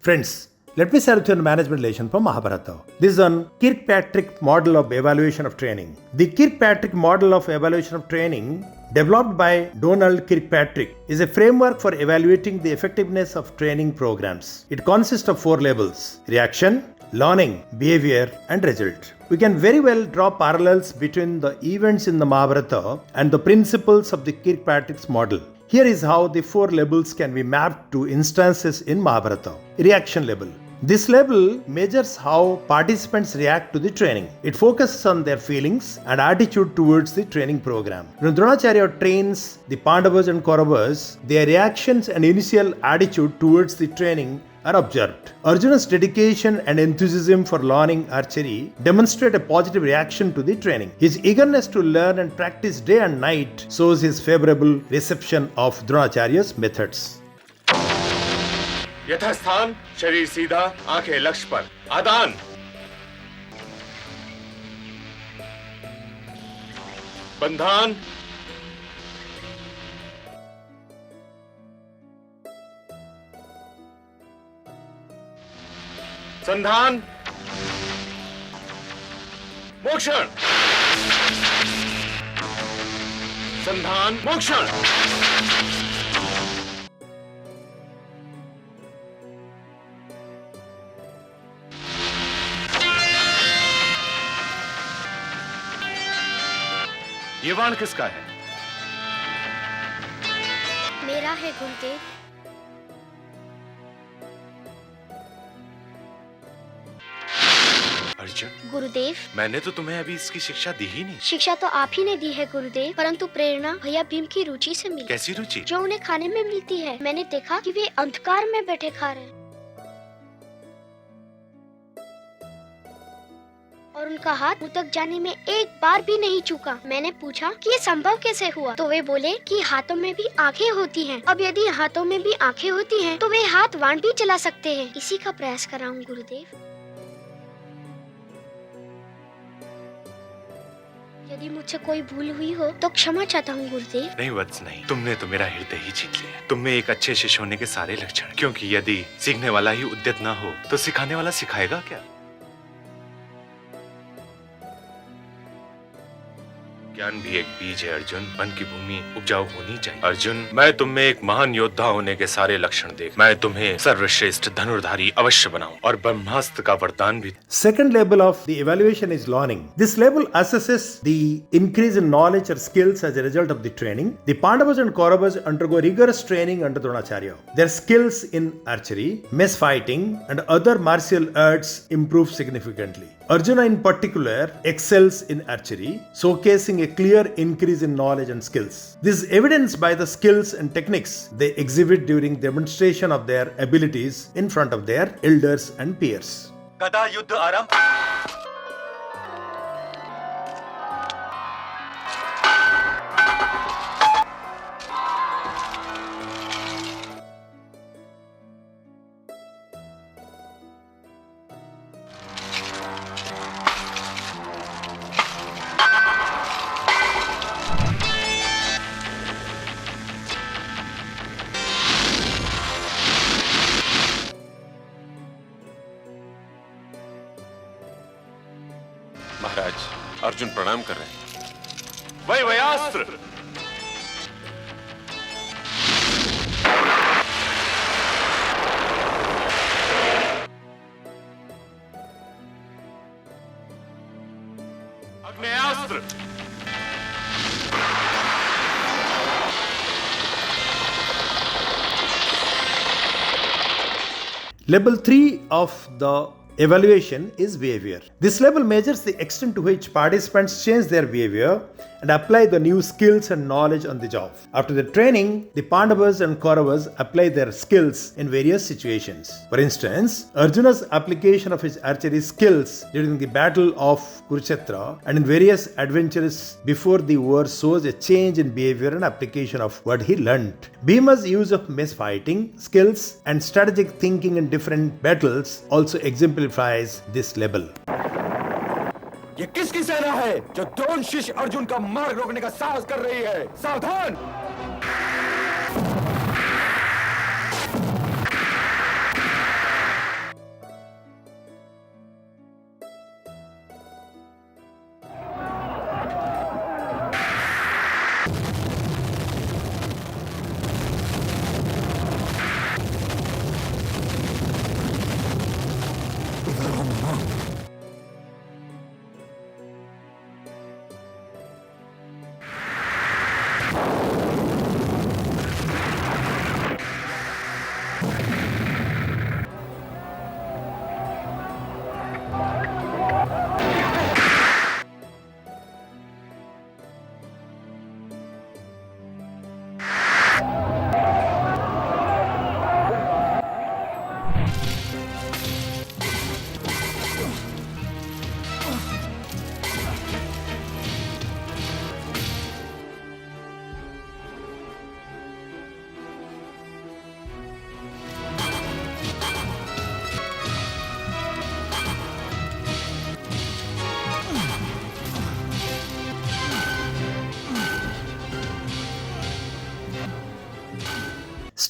Friends, let me share with you a management lesson from Mahabharata. This is on Kirkpatrick Model of Evaluation of Training. The Kirkpatrick Model of Evaluation of Training, developed by Donald Kirkpatrick, is a framework for evaluating the effectiveness of training programs. It consists of 4 levels: reaction, learning, behavior, and result. We can very well draw parallels between the events in the Mahabharata and the principles of the Kirkpatrick's model. Here is how the 4 levels can be mapped to instances in Mahabharata. Reaction level. This level measures how participants react to the training. It focuses on their feelings and attitude towards the training program. When Dronacharya trains the Pandavas and Kauravas, their reactions and initial attitude towards the training are observed. Arjuna's dedication and enthusiasm for learning archery demonstrate a positive reaction to the training. His eagerness to learn and practice day and night shows his favourable reception of Dronacharya's methods. यथास्थान, शरीर सीधा, आंखें लक्ष्य पर, आदान। बंधन। संधान। मोक्षण। संधान, मोक्षण। ये वाण किसका है? मेरा है गुरुदेव। अर्जुन, गुरुदेव, मैंने तो तुम्हें अभी इसकी शिक्षा दी ही नहीं। शिक्षा तो आप ही ने दी है गुरुदेव, परंतु प्रेरणा भैया भीम की रुचि से मिली। कैसी रुचि? जो उन्हें खाने में मिलती है। मैंने देखा कि वे अंधकार में बैठे खा रहे हैं और उनका हाथ मुंह तक जाने में एक बार भी नहीं चूका। मैंने पूछा कि ये संभव कैसे हुआ, तो वे बोले कि हाथों में भी आंखें होती हैं। अब यदि हाथों में भी आंखें होती हैं, तो वे हाथ वाण भी चला सकते हैं। इसी का प्रयास कर रहा हूँ गुरुदेव। यदि मुझसे कोई भूल हुई हो तो क्षमा चाहता हूँ गुरुदेव। नहीं वत्स नहीं, तुमने तो मेरा हृदय ही जीत लिया। तुम में एक अच्छे शिष्य होने के सारे लक्षण, क्योंकि यदि सीखने वाला ही उद्यत न हो तो सिखाने वाला सिखाएगा क्या? ज्ञान भी एक बीज है अर्जुन, मन की भूमि उपजाऊ होनी चाहिए। अर्जुन, मैं तुम में एक महान योद्धा होने के सारे लक्षण देख मैं तुम्हें सर्वश्रेष्ठ धनुर्धारी अवश्य बनाऊं और ब्रह्मास्त्र का वरदान भी। Second level of the evaluation is learning. This level assesses the increase in knowledge or skills as a result of the training. The Pandavas and Kauravas undergo rigorous training under Dronacharya. Their skills in archery, mess fighting, and other martial arts improve significantly. Arjuna in particular excels in archery, showcasing a clear increase in knowledge and skills. This is evidenced by the skills and techniques they exhibit during demonstration of their abilities in front of their elders and peers. गदा युद्ध आरंभ। महाराज, अर्जुन प्रणाम कर रहे हैं। वही वयास्त्र। अग्नेयास्त्र। Level 3 of the evaluation is behavior. This level measures the extent to which participants change their behavior and apply the new skills and knowledge on the job. After the training, the Pandavas and Kauravas apply their skills in various situations. For instance, Arjuna's application of his archery skills during the battle of Kurukshetra and in various adventures before the war shows a change in behavior and application of what he learnt. Bhima's use of mess fighting skills and strategic thinking in different battles also exemplifies this level. ये किसकी सेना है जो द्रोण शिष्य अर्जुन का मार्ग रोकने का साहस कर रही है? सावधान!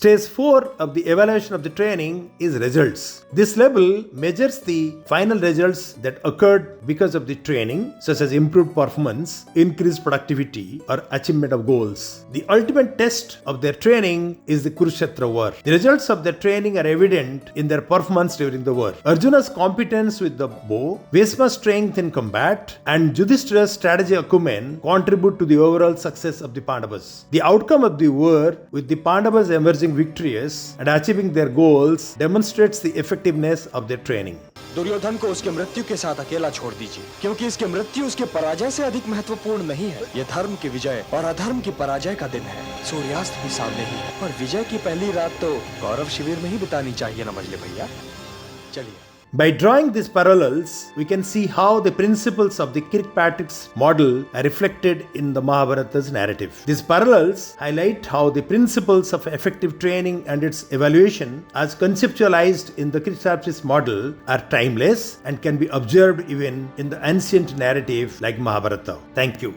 Stage 4 of the evaluation of the training is results. This level measures the final results that occurred because of the training, such as improved performance, increased productivity, or achievement of goals. The ultimate test of their training is the Kurukshetra war. The results of their training are evident in their performance during the war. Arjuna's competence with the bow, Bhishma's strength in combat, and Yudhishthira's strategy acumen contribute to the overall success of the Pandavas. The outcome of the war, with the Pandavas emerging victorious and achieving their goals, demonstrates the effectiveness of their training. Duryodhan को उसके मृत्यु के साथ अकेला छोड़ दीजिए, क्योंकि इसकी मृत्यु उसके पराजय से अधिक महत्वपूर्ण नहीं है। यह धर्म की विजय और अधर्म की पराजय का दिन है। सूर्यास्त भी सामने ही है और विजय की पहली रात तो कौरव शिविर में ही बितानी चाहिए ना मजले भैया। चलिए। By drawing these parallels, we can see how the principles of the Kirkpatrick's model are reflected in the Mahabharata's narrative. These parallels highlight how the principles of effective training and its evaluation, as conceptualized in the Kirkpatrick's model, are timeless and can be observed even in the ancient narrative like Mahabharata. Thank you.